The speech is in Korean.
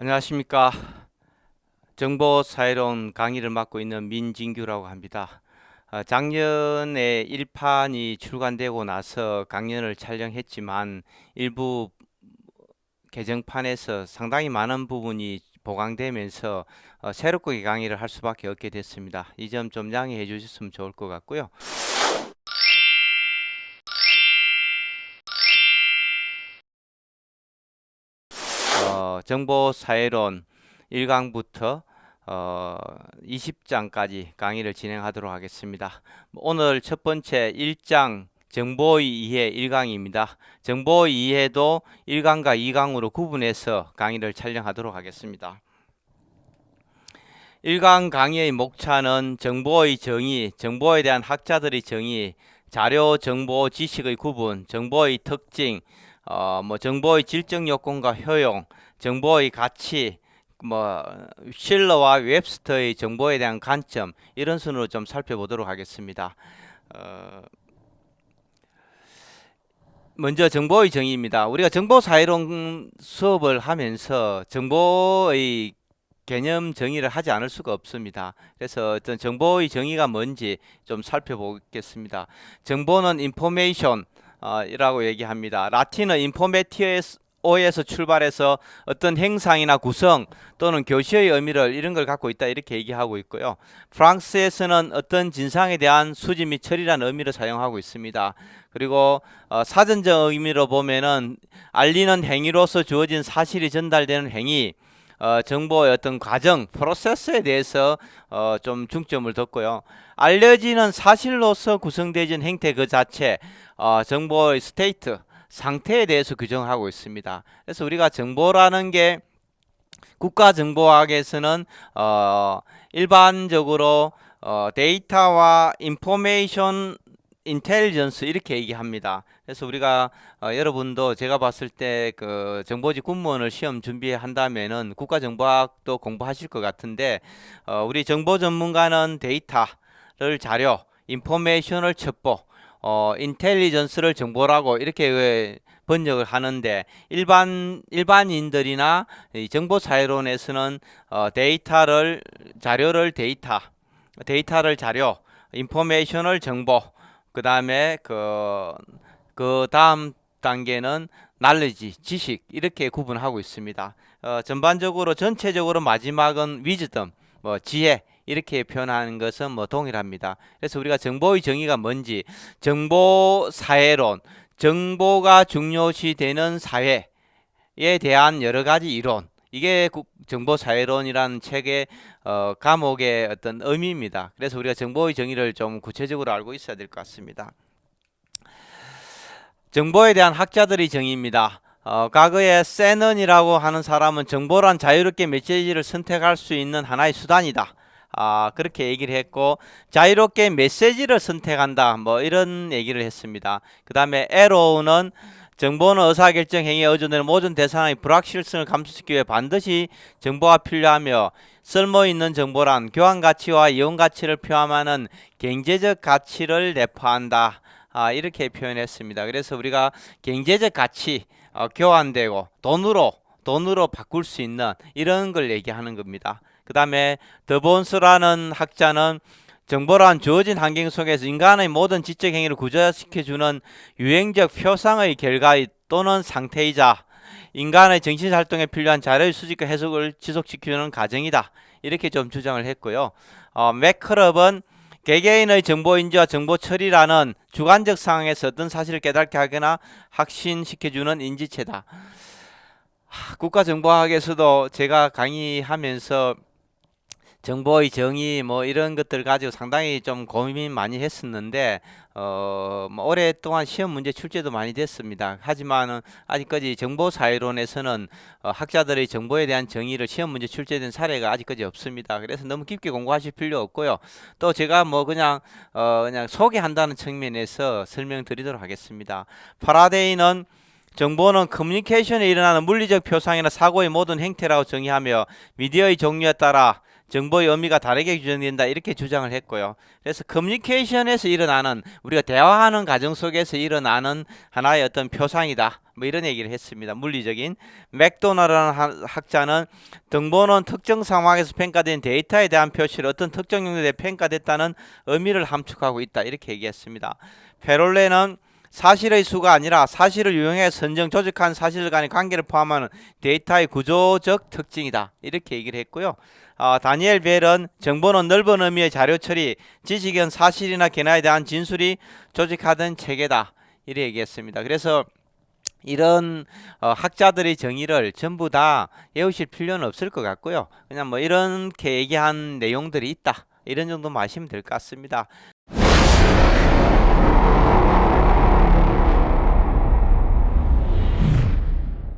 안녕하십니까. 정보사회론 강의를 맡고 있는 민진규라고 합니다. 작년에 1판이 출간되고 나서 강연을 촬영했지만 일부 개정판에서 상당히 많은 부분이 보강되면서 새롭게 강의를 할 수밖에 없게 됐습니다. 이 점 좀 양해해 주셨으면 좋을 것 같고요. 정보사회론 1강부터 20장까지 강의를 진행하도록 하겠습니다. 오늘 첫 번째 1장 정보의 이해 1강입니다. 정보의 이해도 1강과 2강으로 구분해서 강의를 촬영하도록 하겠습니다. 1강 강의의 목차는 정보의 정의, 정보에 대한 학자들의 정의, 자료, 정보, 지식의 구분, 정보의 특징, 정보의 질적 요건과 효용, 정보의 가치, 실러와 웹스터의 정보에 대한 관점, 이런 순으로 좀 살펴보도록 하겠습니다. 먼저 정보의 정의입니다. 우리가 정보사회론 수업을 하면서 정보의 개념 정의를 하지 않을 수가 없습니다. 그래서 어떤 정보의 정의가 뭔지 좀 살펴보겠습니다. 정보는 information 이라고 얘기합니다. 라틴어 인포메티오에서 출발해서 어떤 행상이나 구성 또는 교시의 의미를 이런 걸 갖고 있다 이렇게 얘기하고 있고요. 프랑스에서는 어떤 진상에 대한 수집 및 처리라는 의미를 사용하고 있습니다. 그리고 사전적 의미로 보면은 알리는 행위로서 주어진 사실이 전달되는 행위, 정보의 어떤 과정, 프로세스에 대해서 좀 중점을 뒀고요. 알려지는 사실로서 구성되어진 행태 그 자체, 정보의 스테이트, 상태에 대해서 규정하고 있습니다. 그래서 우리가 정보라는 게 국가정보학에서는 일반적으로 데이터와 인포메이션 인텔리전스 이렇게 얘기합니다. 그래서 우리가 여러분도 제가 봤을 때 그 정보직 군무원을 시험 준비한다면은 국가정보학도 공부하실 것 같은데 우리 정보 전문가는 데이터를 자료, 인포메이션을 첩보, 인텔리전스를 정보라고 이렇게 번역을 하는데 일반인들이나 이 정보사회론에서는 자료를 데이터를 자료, 인포메이션을 정보, 그 다음에 그 다음 단계는 knowledge, 지식 이렇게 구분하고 있습니다. 전체적으로 마지막은 wisdom, 지혜 이렇게 표현하는 것은 동일합니다. 그래서 우리가 정보의 정의가 뭔지, 정보사회론, 정보가 중요시 되는 사회에 대한 여러 가지 이론, 이게 정보사회론이라는 책의 과목의 어떤 의미입니다. 그래서 우리가 정보의 정의를 좀 구체적으로 알고 있어야 될 것 같습니다. 정보에 대한 학자들의 정의입니다. 과거에 세넌이라고 하는 사람은 정보란 자유롭게 메시지를 선택할 수 있는 하나의 수단이다. 그렇게 얘기를 했고, 자유롭게 메시지를 선택한다. 이런 얘기를 했습니다. 그 다음에 에로우는 정보는 의사결정 행위에 의존되는 모든 대상의 불확실성을 감소시키기 위해 반드시 정보가 필요하며 쓸모있는 정보란 교환가치와 이용가치를 포함하는 경제적 가치를 내포한다. 이렇게 표현했습니다. 그래서 우리가 경제적 가치, 교환되고 돈으로 바꿀 수 있는 이런 걸 얘기하는 겁니다. 그 다음에 더본스라는 학자는 정보란 주어진 환경 속에서 인간의 모든 지적 행위를 구조시켜주는 유행적 표상의 결과 또는 상태이자 인간의 정신활동에 필요한 자료의 수집과 해석을 지속시키는 과정이다. 이렇게 좀 주장을 했고요. 맥클럽은 개개인의 정보인지와 정보 처리라는 주관적 상황에서 어떤 사실을 깨닫게 하거나 확신시켜주는 인지체다. 국가정보학에서도 제가 강의하면서 정보의 정의 이런 것들 가지고 상당히 좀 고민 많이 했었는데 오랫동안 시험 문제 출제도 많이 됐습니다. 하지만은 아직까지 정보사회론에서는 학자들의 정보에 대한 정의를 시험 문제 출제된 사례가 아직까지 없습니다. 그래서 너무 깊게 공부하실 필요 없고요. 또 제가 그냥 소개한다는 측면에서 설명드리도록 하겠습니다. 파라데이는 정보는 커뮤니케이션에 일어나는 물리적 표상이나 사고의 모든 행태라고 정의하며 미디어의 종류에 따라 정보의 의미가 다르게 규정된다 이렇게 주장을 했고요. 그래서 커뮤니케이션에서 일어나는 우리가 대화하는 과정 속에서 일어나는 하나의 어떤 표상이다. 뭐 이런 얘기를 했습니다. 물리적인. 맥도날드라는 학자는 등본은 특정 상황에서 평가된 데이터에 대한 표시를 어떤 특정 용도에 평가됐다는 의미를 함축하고 있다. 이렇게 얘기했습니다. 페롤레는 사실의 수가 아니라 사실을 유형해 선정 조직한 사실 간의 관계를 포함하는 데이터의 구조적 특징이다. 이렇게 얘기를 했고요. 다니엘 벨은 정보는 넓은 의미의 자료 처리, 지식은 사실이나 견해에 대한 진술이 조직하던 체계다. 이렇게 얘기했습니다. 그래서 이런 학자들의 정의를 전부 다 외우실 필요는 없을 것 같고요. 그냥 뭐 이렇게 얘기한 내용들이 있다. 이런 정도 마시면 될 것 같습니다.